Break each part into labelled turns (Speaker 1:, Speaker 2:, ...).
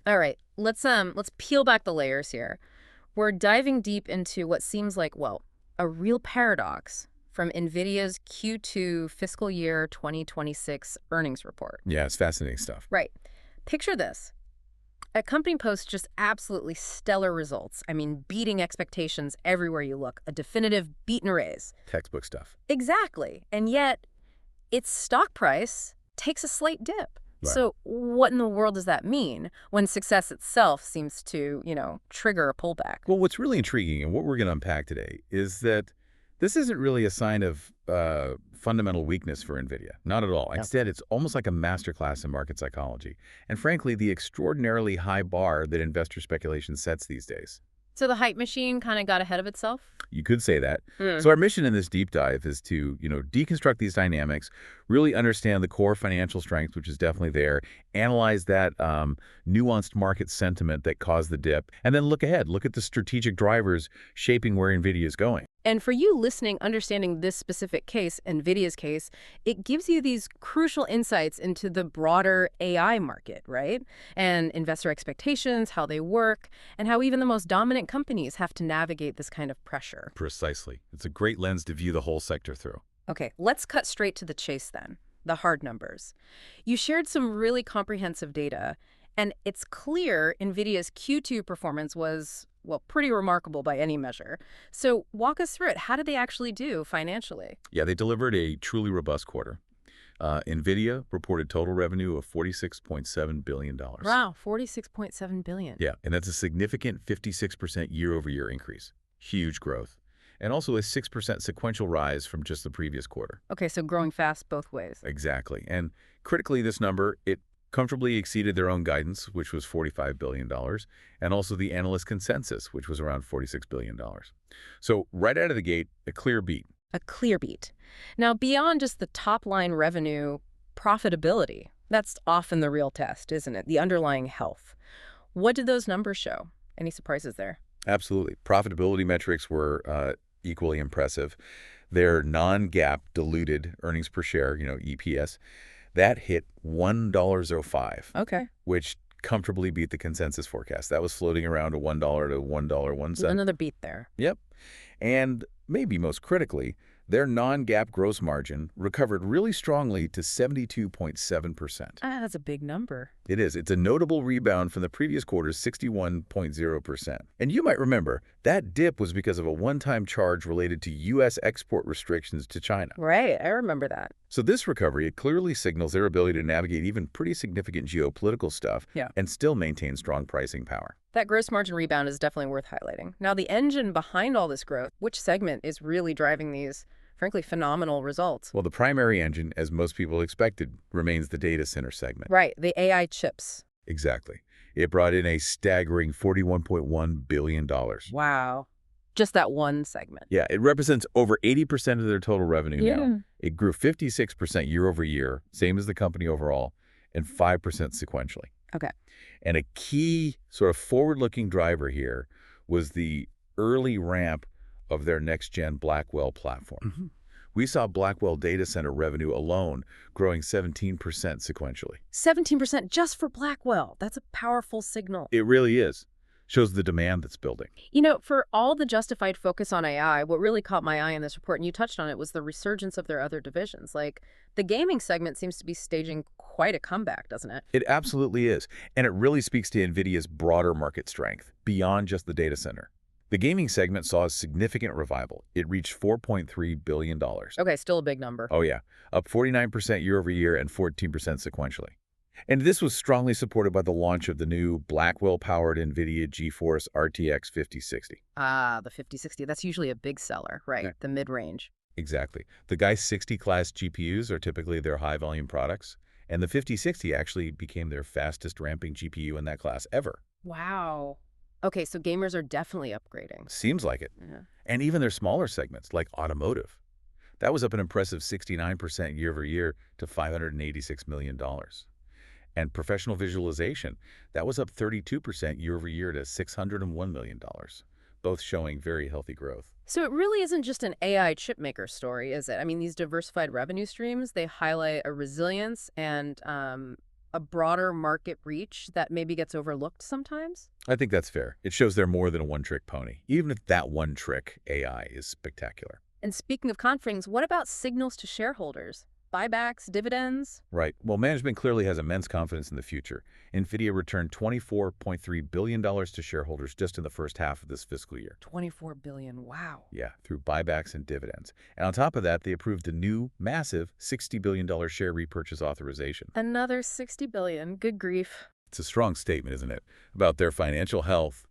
Speaker 1: All right, let's peel back the layers here. We're diving deep into what seems like, well, a real paradox from NVIDIA's Q2 fiscal year 2026 earnings report.
Speaker 2: Yeah, it's fascinating stuff.
Speaker 1: Right. Picture this. A company posts just absolutely stellar results. I mean, beating expectations everywhere you look. A definitive beat and raise.
Speaker 2: Textbook stuff.
Speaker 1: Exactly. And yet, its stock price takes a slight dip.
Speaker 2: Right.
Speaker 1: So what in the world does that mean when success itself seems to, trigger a pullback?
Speaker 2: Well, what's really intriguing and what we're going to unpack today is that this isn't really a sign of fundamental weakness for NVIDIA. Not at all.
Speaker 1: Yep.
Speaker 2: Instead, it's almost like a masterclass in market psychology. And frankly, the extraordinarily high bar that investor speculation sets these days.
Speaker 1: So the hype machine kind of got ahead of itself?
Speaker 2: You could say that. So our mission in this deep dive is to, deconstruct these dynamics, really understand the core financial strength, which is definitely there, analyze that nuanced market sentiment that caused the dip, and then look ahead, look at the strategic drivers shaping where NVIDIA is going.
Speaker 1: And for you listening, understanding this specific case, NVIDIA's case, it gives you these crucial insights into the broader AI market, right? And investor expectations, how they work, and how even the most dominant companies have to navigate this kind of pressure.
Speaker 2: Precisely. It's a great lens to view the whole sector through.
Speaker 1: Okay, let's cut straight to the chase then, the hard numbers. You shared some really comprehensive data, and it's clear NVIDIA's Q2 performance was, well, pretty remarkable by any measure. So walk us through it. How did they actually do financially?
Speaker 2: Yeah, they delivered a truly robust quarter. NVIDIA reported total revenue of $46.7 billion.
Speaker 1: Wow, $46.7 billion.
Speaker 2: Yeah, and that's a significant 56% year-over-year increase. Huge growth. And also a 6% sequential rise from just the previous quarter.
Speaker 1: Okay, so growing fast both ways.
Speaker 2: Exactly. And critically, this number, it comfortably exceeded their own guidance, which was $45 billion, and also the analyst consensus, which was around $46 billion. So right out of the gate, a clear beat.
Speaker 1: A clear beat. Now, beyond just the top-line revenue, profitability, that's often the real test, isn't it? The underlying health. What did those numbers show? Any surprises there?
Speaker 2: Absolutely. Profitability metrics were equally impressive. Their non-GAAP diluted earnings per share, EPS, that hit $1.05.
Speaker 1: Okay.
Speaker 2: Which comfortably beat the consensus forecast. That was floating around a $1 to $1.01.
Speaker 1: Another beat there.
Speaker 2: Yep. And maybe most critically, their non-GAAP gross margin recovered really strongly to 72.7%.
Speaker 1: That's a big number.
Speaker 2: It is. It's a notable rebound from the previous quarter's 61.0%. And you might remember, that dip was because of a one-time charge related to U.S. export restrictions to China.
Speaker 1: Right, I remember that.
Speaker 2: So this recovery, it clearly signals their ability to navigate even pretty significant geopolitical stuff and still maintain strong pricing power.
Speaker 1: That gross margin rebound is definitely worth highlighting. Now, the engine behind all this growth, which segment is really driving these, frankly, phenomenal results?
Speaker 2: Well, the primary engine, as most people expected, remains the data center segment.
Speaker 1: Right, the AI chips.
Speaker 2: Exactly. It brought in a staggering $41.1 billion.
Speaker 1: Wow. Just that one segment.
Speaker 2: Yeah, it represents over 80% of their total revenue now. It grew 56% year over year, same as the company overall, and 5% sequentially.
Speaker 1: Okay.
Speaker 2: And a key sort of forward-looking driver here was the early ramp of their next-gen Blackwell platform. We saw Blackwell data center revenue alone growing 17% sequentially.
Speaker 1: 17% just for Blackwell. That's a powerful signal.
Speaker 2: It really is. Shows the demand that's building.
Speaker 1: For all the justified focus on AI, what really caught my eye in this report, and you touched on it, was the resurgence of their other divisions. Like, the gaming segment seems to be staging quite a comeback, doesn't it?
Speaker 2: It absolutely is. And it really speaks to NVIDIA's broader market strength, beyond just the data center. The gaming segment saw a significant revival. It reached $4.3 billion.
Speaker 1: Okay, still a big number.
Speaker 2: Oh, yeah. Up 49% year over year and 14% sequentially. And this was strongly supported by the launch of the new Blackwell-powered NVIDIA GeForce RTX 5060.
Speaker 1: Ah, the 5060. That's usually a big seller, right?
Speaker 2: Yeah.
Speaker 1: The mid-range.
Speaker 2: Exactly. The Guy 60-class GPUs are typically their high-volume products, and the 5060 actually became their fastest-ramping GPU in that class ever.
Speaker 1: Wow. Okay, so gamers are definitely upgrading.
Speaker 2: Seems like it.
Speaker 1: Yeah.
Speaker 2: And even their smaller segments, like automotive. That was up an impressive 69% year over year to $586 million. And professional visualization, that was up 32% year over year to $601 million, both showing very healthy growth.
Speaker 1: So it really isn't just an AI chipmaker story, is it? I mean, these diversified revenue streams, they highlight a resilience and a broader market reach that maybe gets overlooked sometimes?
Speaker 2: I think that's fair. It shows they're more than a one-trick pony, even if that one trick, AI, is spectacular.
Speaker 1: And speaking of conference, what about signals to shareholders? Buybacks, dividends?
Speaker 2: Right. Well, management clearly has immense confidence in the future. NVIDIA returned $24.3 billion to shareholders just in the first half of this fiscal year.
Speaker 1: 24 billion. Wow.
Speaker 2: Yeah, through buybacks and dividends. And on top of that, they approved a new, massive $60 billion share repurchase authorization.
Speaker 1: Another 60 billion. Good grief.
Speaker 2: It's a strong statement, isn't it, about their financial health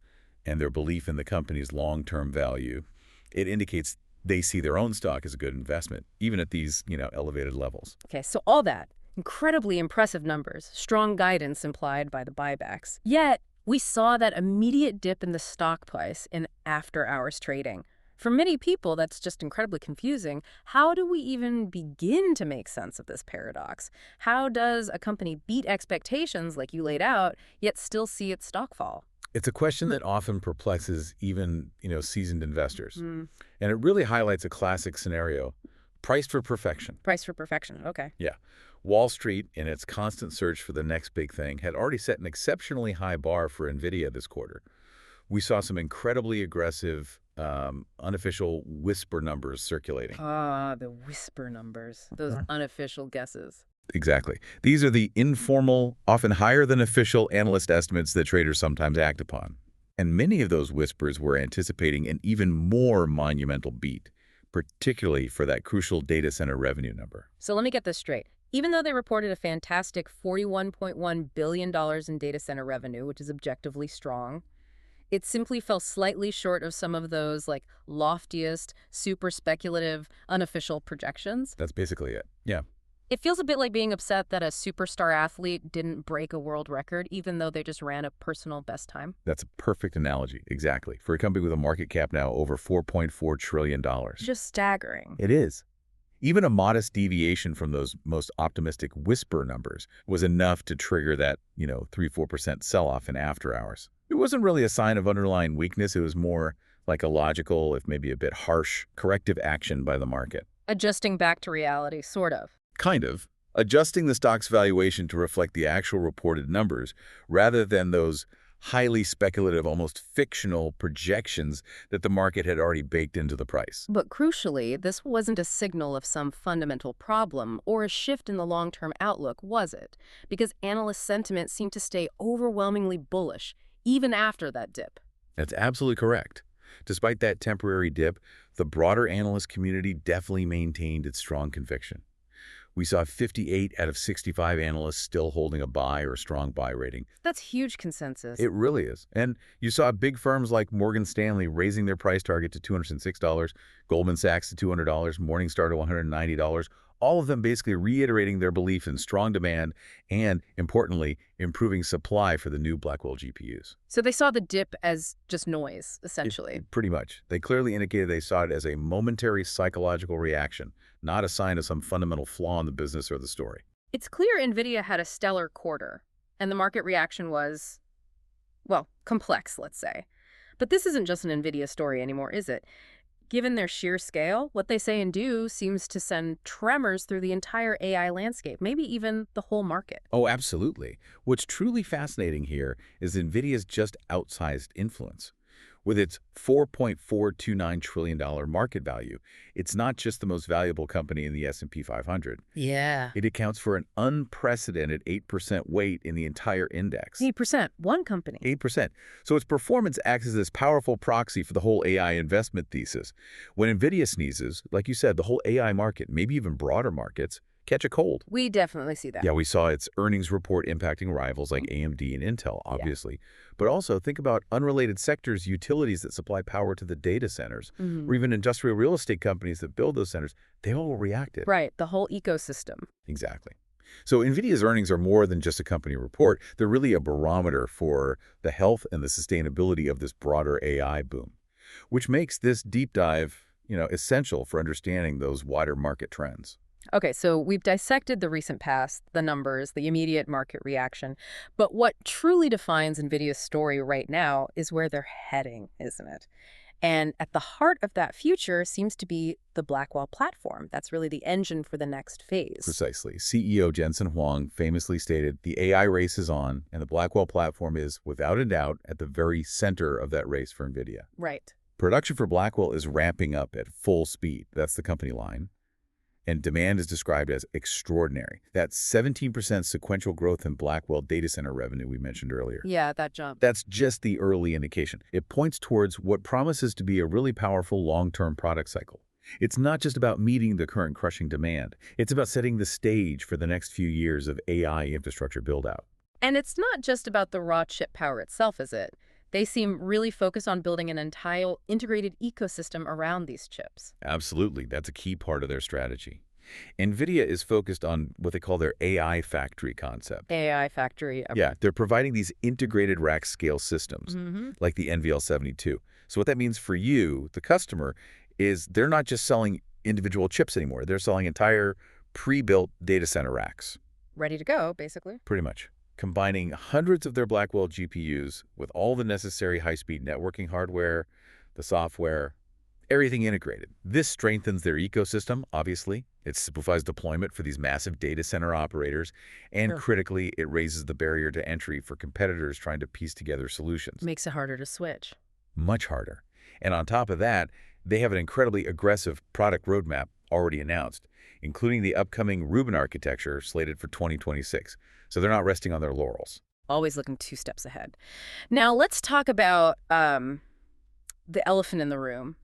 Speaker 2: and their belief in the company's long-term value. It indicates they see their own stock as a good investment, even at these, elevated levels.
Speaker 1: Okay, so all that, incredibly impressive numbers, strong guidance implied by the buybacks. Yet, we saw that immediate dip in the stock price in after-hours trading. For many people, that's just incredibly confusing. How do we even begin to make sense of this paradox? How does a company beat expectations like you laid out, yet still see its stock fall?
Speaker 2: It's a question that often perplexes even, seasoned investors. And it really highlights a classic scenario, priced for perfection.
Speaker 1: Price for perfection, okay.
Speaker 2: Yeah. Wall Street, in its constant search for the next big thing, had already set an exceptionally high bar for NVIDIA this quarter. We saw some incredibly aggressive, unofficial whisper numbers circulating.
Speaker 1: Ah, the whisper numbers, those unofficial guesses.
Speaker 2: Exactly. These are the informal, often higher than official analyst estimates that traders sometimes act upon. And many of those whispers were anticipating an even more monumental beat, particularly for that crucial data center revenue number.
Speaker 1: So let me get this straight. Even though they reported a fantastic $41.1 billion in data center revenue, which is objectively strong, it simply fell slightly short of some of those loftiest, super speculative, unofficial projections.
Speaker 2: That's basically it. Yeah.
Speaker 1: It feels a bit like being upset that a superstar athlete didn't break a world record, even though they just ran a personal best time.
Speaker 2: That's a perfect analogy, exactly, for a company with a market cap now over $4.4 trillion.
Speaker 1: Just staggering.
Speaker 2: It is. Even a modest deviation from those most optimistic whisper numbers was enough to trigger that, 3-4% sell-off in after hours. It wasn't really a sign of underlying weakness. It was more like a logical, if maybe a bit harsh, corrective action by the market.
Speaker 1: Adjusting back to reality, sort of.
Speaker 2: Kind of. Adjusting the stock's valuation to reflect the actual reported numbers rather than those highly speculative, almost fictional projections that the market had already baked into the price.
Speaker 1: But crucially, this wasn't a signal of some fundamental problem or a shift in the long-term outlook, was it? Because analyst sentiment seemed to stay overwhelmingly bullish, even after that dip.
Speaker 2: That's absolutely correct. Despite that temporary dip, the broader analyst community definitely maintained its strong conviction. We saw 58 out of 65 analysts still holding a buy or strong buy rating.
Speaker 1: That's huge consensus.
Speaker 2: It really is. And you saw big firms like Morgan Stanley raising their price target to $206, Goldman Sachs to $200, Morningstar to $190, all of them basically reiterating their belief in strong demand and, importantly, improving supply for the new Blackwell GPUs.
Speaker 1: So they saw the dip as just noise, essentially.
Speaker 2: Pretty much. They clearly indicated they saw it as a momentary psychological reaction, not a sign of some fundamental flaw in the business or the story.
Speaker 1: It's clear NVIDIA had a stellar quarter, and the market reaction was, well, complex, let's say. But this isn't just an NVIDIA story anymore, is it? Given their sheer scale, what they say and do seems to send tremors through the entire AI landscape, maybe even the whole market.
Speaker 2: Oh, absolutely. What's truly fascinating here is NVIDIA's just outsized influence. With its $4.429 trillion market value, it's not just the most valuable company in the S&P 500.
Speaker 1: Yeah.
Speaker 2: It accounts for an unprecedented 8% weight in the entire index.
Speaker 1: 8%, one company.
Speaker 2: 8%. So its performance acts as this powerful proxy for the whole AI investment thesis. When NVIDIA sneezes, like you said, the whole AI market, maybe even broader markets, catch a cold.
Speaker 1: We definitely see that.
Speaker 2: Yeah, we saw its earnings report impacting rivals like AMD and Intel, obviously. But also think about unrelated sectors, utilities that supply power to the data centers, or even industrial real estate companies that build those centers. They all reacted.
Speaker 1: Right, the whole ecosystem.
Speaker 2: Exactly. So NVIDIA's earnings are more than just a company report. They're really a barometer for the health and the sustainability of this broader AI boom, which makes this deep dive, essential for understanding those wider market trends.
Speaker 1: Okay, so we've dissected the recent past, the numbers, the immediate market reaction. But what truly defines NVIDIA's story right now is where they're heading, isn't it? And at the heart of that future seems to be the Blackwell platform. That's really the engine for the next phase.
Speaker 2: Precisely. CEO Jensen Huang famously stated, "The AI race is on, and the Blackwell platform is, without a doubt, at the very center of that race for NVIDIA."
Speaker 1: Right.
Speaker 2: Production for Blackwell is ramping up at full speed. That's the company line. And demand is described as extraordinary. That 17% sequential growth in Blackwell data center revenue we mentioned earlier.
Speaker 1: Yeah, that jump.
Speaker 2: That's just the early indication. It points towards what promises to be a really powerful long-term product cycle. It's not just about meeting the current crushing demand. It's about setting the stage for the next few years of AI infrastructure build-out.
Speaker 1: And it's not just about the raw chip power itself, is it? They seem really focused on building an entire integrated ecosystem around these chips.
Speaker 2: Absolutely. That's a key part of their strategy. NVIDIA is focused on what they call their AI factory concept.
Speaker 1: AI factory.
Speaker 2: Yeah, they're providing these integrated rack scale systems, like the NVL72. So what that means for you, the customer, is they're not just selling individual chips anymore. They're selling entire pre-built data center racks.
Speaker 1: Ready to go, basically.
Speaker 2: Pretty much. Combining hundreds of their Blackwell GPUs with all the necessary high-speed networking hardware, the software, everything integrated. This strengthens their ecosystem, obviously. It simplifies deployment for these massive data center operators, and critically, it raises the barrier to entry for competitors trying to piece together solutions.
Speaker 1: Makes it harder to switch.
Speaker 2: Much harder. And on top of that, they have an incredibly aggressive product roadmap already announced, including the upcoming Rubin architecture slated for 2026. So they're not resting on their laurels.
Speaker 1: Always looking 2 steps ahead. Now, let's talk about the elephant in the room,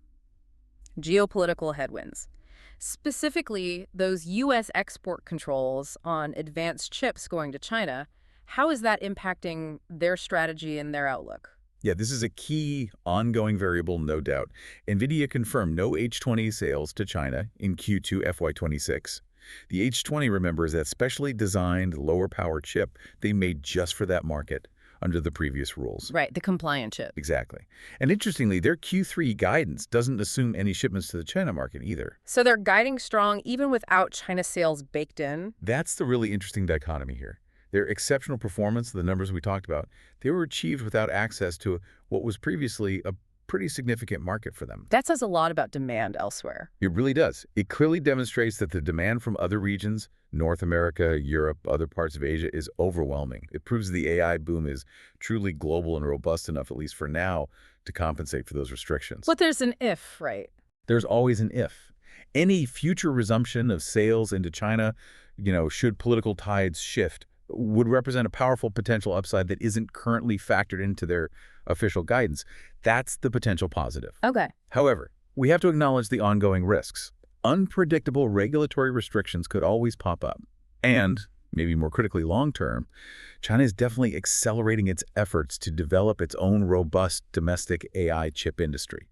Speaker 1: geopolitical headwinds. Specifically, those U.S. export controls on advanced chips going to China. How is that impacting their strategy and their outlook?
Speaker 2: Yeah, this is a key ongoing variable, no doubt. NVIDIA confirmed no H20 sales to China in Q2 FY26. The H20, remember, is that specially designed lower power chip they made just for that market under the previous rules.
Speaker 1: Right, the compliant chip.
Speaker 2: Exactly. And interestingly, their Q3 guidance doesn't assume any shipments to the China market either.
Speaker 1: So they're guiding strong even without China sales baked in?
Speaker 2: That's the really interesting dichotomy here. Their exceptional performance, the numbers we talked about, they were achieved without access to what was previously a pretty significant market for them.
Speaker 1: That says a lot about demand elsewhere.
Speaker 2: It really does. It clearly demonstrates that the demand from other regions, North America, Europe, other parts of Asia, is overwhelming. It proves the AI boom is truly global and robust enough, at least for now, to compensate for those restrictions.
Speaker 1: But there's an if, right?
Speaker 2: There's always an if. Any future resumption of sales into China, should political tides shift, would represent a powerful potential upside that isn't currently factored into their official guidance. That's the potential positive.
Speaker 1: Okay.
Speaker 2: However, we have to acknowledge the ongoing risks. Unpredictable regulatory restrictions could always pop up. And, maybe more critically long-term, China is definitely accelerating its efforts to develop its own robust domestic AI chip industry.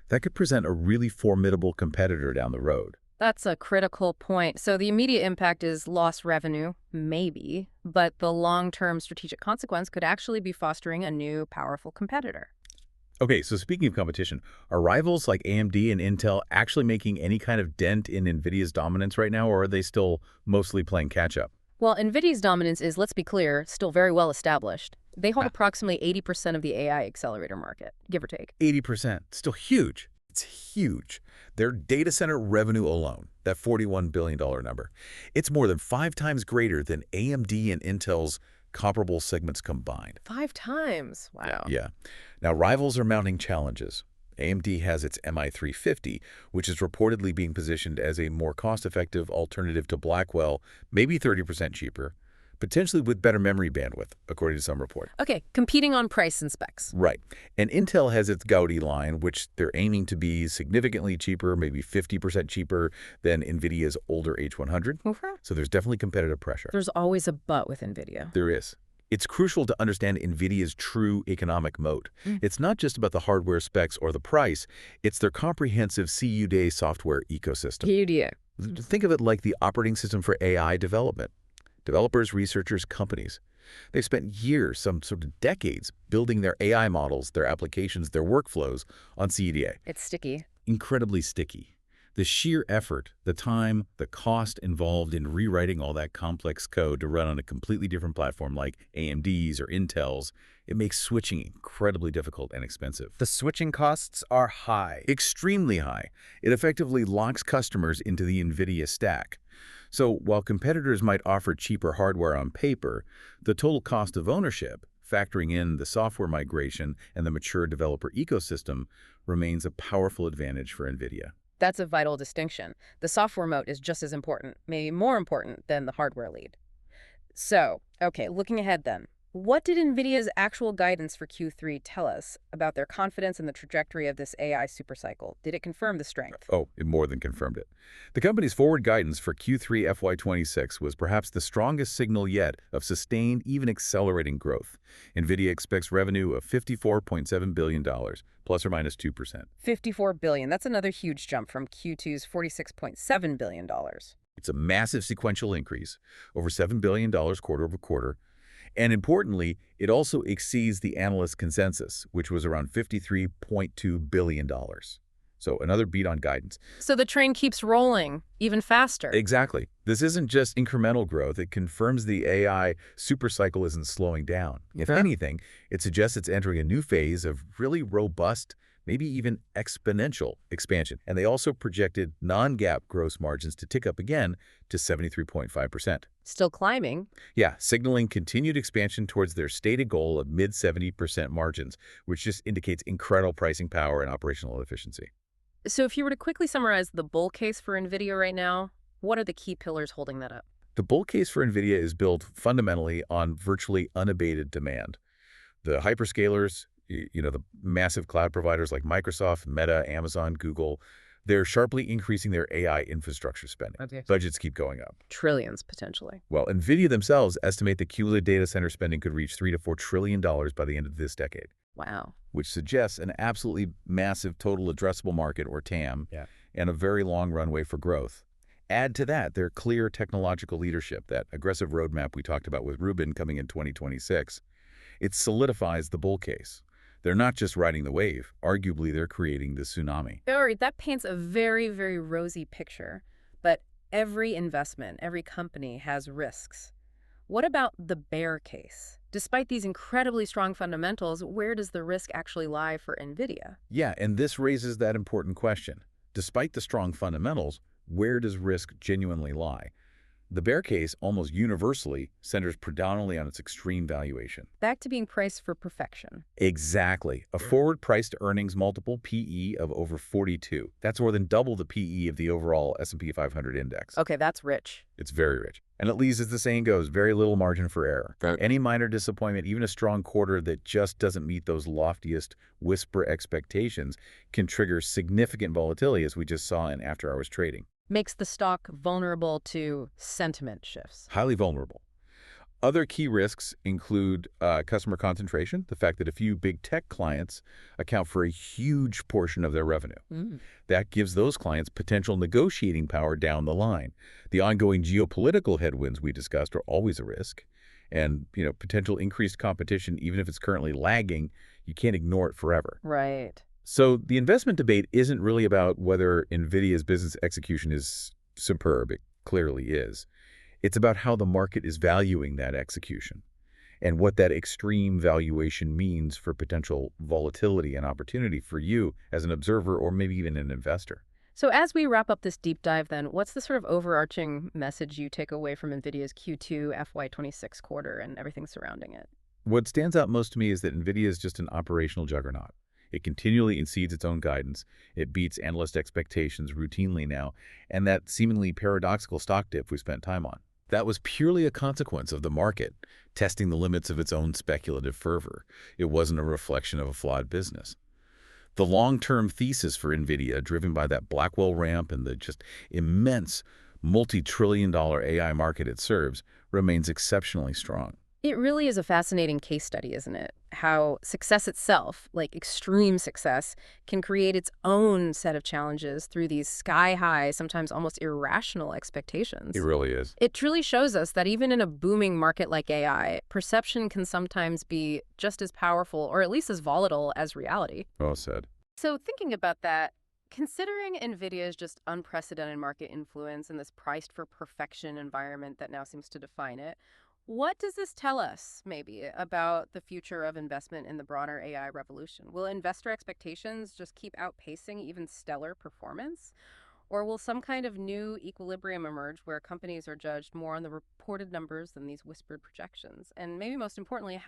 Speaker 2: That could present a really formidable competitor down the road.
Speaker 1: That's a critical point. So the immediate impact is lost revenue, maybe, but the long-term strategic consequence could actually be fostering a new, powerful competitor.
Speaker 2: Okay, so speaking of competition, are rivals like AMD and Intel actually making any kind of dent in NVIDIA's dominance right now, or are they still mostly playing catch-up?
Speaker 1: Well, NVIDIA's dominance is, let's be clear, still very well established. They hold approximately 80% of the AI accelerator market, give or take.
Speaker 2: 80%. Still huge. It's huge. Their data center revenue alone, that $41 billion number, it's more than 5 times greater than AMD and Intel's comparable segments combined.
Speaker 1: 5 times? Wow.
Speaker 2: Yeah. Now, rivals are mounting challenges. AMD has its MI350, which is reportedly being positioned as a more cost-effective alternative to Blackwell, maybe 30% cheaper, potentially with better memory bandwidth, according to some report.
Speaker 1: Okay, competing on price and specs.
Speaker 2: Right. And Intel has its Gaudi line, which they're aiming to be significantly cheaper, maybe 50% cheaper than NVIDIA's older H100.
Speaker 1: Okay.
Speaker 2: So there's definitely competitive pressure.
Speaker 1: There's always a but with NVIDIA.
Speaker 2: There is. It's crucial to understand NVIDIA's true economic moat. It's not just about the hardware specs or the price. It's their comprehensive CUDA software ecosystem.
Speaker 1: CUDA.
Speaker 2: Think of it like the operating system for AI development. Developers, researchers, companies. They've spent years, some sort of decades, building their AI models, their applications, their workflows on CUDA.
Speaker 1: It's sticky.
Speaker 2: Incredibly sticky. The sheer effort, the time, the cost involved in rewriting all that complex code to run on a completely different platform like AMD's or Intel's, it makes switching incredibly difficult and expensive.
Speaker 3: The switching costs are high.
Speaker 2: Extremely high. It effectively locks customers into the NVIDIA stack. So while competitors might offer cheaper hardware on paper, the total cost of ownership, factoring in the software migration and the mature developer ecosystem, remains a powerful advantage for NVIDIA.
Speaker 1: That's a vital distinction. The software moat is just as important, maybe more important than the hardware lead. So, okay, looking ahead then. What did NVIDIA's actual guidance for Q3 tell us about their confidence in the trajectory of this AI supercycle? Did it confirm the strength?
Speaker 2: Oh, it more than confirmed it. The company's forward guidance for Q3 FY26 was perhaps the strongest signal yet of sustained, even accelerating growth. NVIDIA expects revenue of $54.7 billion, plus or minus 2%.
Speaker 1: $54 billion. That's another huge jump from Q2's $46.7 billion.
Speaker 2: It's a massive sequential increase, over $7 billion quarter over quarter. And importantly, it also exceeds the analyst consensus, which was around $53.2 billion. So another beat on guidance.
Speaker 1: So the train keeps rolling, even faster.
Speaker 2: Exactly. This isn't just incremental growth. It confirms the AI supercycle isn't slowing down. If anything, it suggests it's entering a new phase of really robust, maybe even exponential expansion. And they also projected non-GAAP gross margins to tick up again to 73.5%.
Speaker 1: Still climbing.
Speaker 2: Yeah, signaling continued expansion towards their stated goal of mid-70% margins, which just indicates incredible pricing power and operational efficiency.
Speaker 1: So if you were to quickly summarize the bull case for NVIDIA right now, what are the key pillars holding that up?
Speaker 2: The bull case for NVIDIA is built fundamentally on virtually unabated demand. The hyperscalers, the massive cloud providers like Microsoft, Meta, Amazon, Google, they're sharply increasing their AI infrastructure spending.
Speaker 3: Okay.
Speaker 2: Budgets keep going up.
Speaker 1: Trillions, potentially.
Speaker 2: Well, NVIDIA themselves estimate the cumulative data center spending could reach $3 to $4 trillion by the end of this decade.
Speaker 1: Wow.
Speaker 2: Which suggests an absolutely massive total addressable market, or TAM, and a very long runway for growth. Add to that their clear technological leadership, that aggressive roadmap we talked about with Rubin coming in 2026. It solidifies the bull case. They're not just riding the wave. Arguably, they're creating the tsunami.
Speaker 1: All right, that paints a very, very rosy picture. But every investment, every company has risks. What about the bear case? Despite these incredibly strong fundamentals, where does the risk actually lie for NVIDIA?
Speaker 2: Yeah, and this raises that important question. Despite the strong fundamentals, where does risk genuinely lie? The bear case almost universally centers predominantly on its extreme valuation.
Speaker 1: Back to being priced for perfection.
Speaker 2: Exactly. A forward price-to-earnings multiple, PE, of over 42. That's more than double the PE of the overall S&P 500 index.
Speaker 1: Okay, that's rich.
Speaker 2: It's very rich. And it leaves, as the saying goes, very little margin for error. Any minor disappointment, even a strong quarter that just doesn't meet those loftiest whisper expectations, can trigger significant volatility, as we just saw in after-hours trading.
Speaker 1: Makes the stock vulnerable to sentiment shifts.
Speaker 2: Highly vulnerable. Other key risks include customer concentration, the fact that a few big tech clients account for a huge portion of their revenue. That gives those clients potential negotiating power down the line. The ongoing geopolitical headwinds we discussed are always a risk. And, potential increased competition, even if it's currently lagging, you can't ignore it forever.
Speaker 1: Right.
Speaker 2: So the investment debate isn't really about whether NVIDIA's business execution is superb. It clearly is. It's about how the market is valuing that execution and what that extreme valuation means for potential volatility and opportunity for you as an observer or maybe even an investor.
Speaker 1: So as we wrap up this deep dive then, what's the sort of overarching message you take away from NVIDIA's Q2 FY26 quarter and everything surrounding it?
Speaker 2: What stands out most to me is that NVIDIA is just an operational juggernaut. It continually exceeds its own guidance. It beats analyst expectations routinely now, and that seemingly paradoxical stock dip we spent time on. That was purely a consequence of the market testing the limits of its own speculative fervor. It wasn't a reflection of a flawed business. The long-term thesis for NVIDIA, driven by that Blackwell ramp and the just immense multi-trillion-dollar AI market it serves, remains exceptionally strong.
Speaker 1: It really is a fascinating case study, isn't it? How success itself, like extreme success, can create its own set of challenges through these sky-high, sometimes almost irrational expectations.
Speaker 2: It really is.
Speaker 1: It truly shows us that even in a booming market like AI, perception can sometimes be just as powerful or at least as volatile as reality.
Speaker 2: Well said.
Speaker 1: So thinking about that, Considering NVIDIA's just unprecedented market influence and this priced for perfection environment that now seems to define it, what does this tell us, maybe, about the future of investment in the broader AI revolution? Will investor expectations just keep outpacing even stellar performance? Or will some kind of new equilibrium emerge where companies are judged more on the reported numbers than these whispered projections? And maybe most importantly,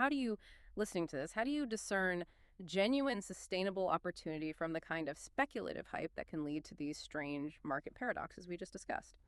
Speaker 1: listening to this, how do you discern genuine sustainable opportunity from the kind of speculative hype that can lead to these strange market paradoxes we just discussed?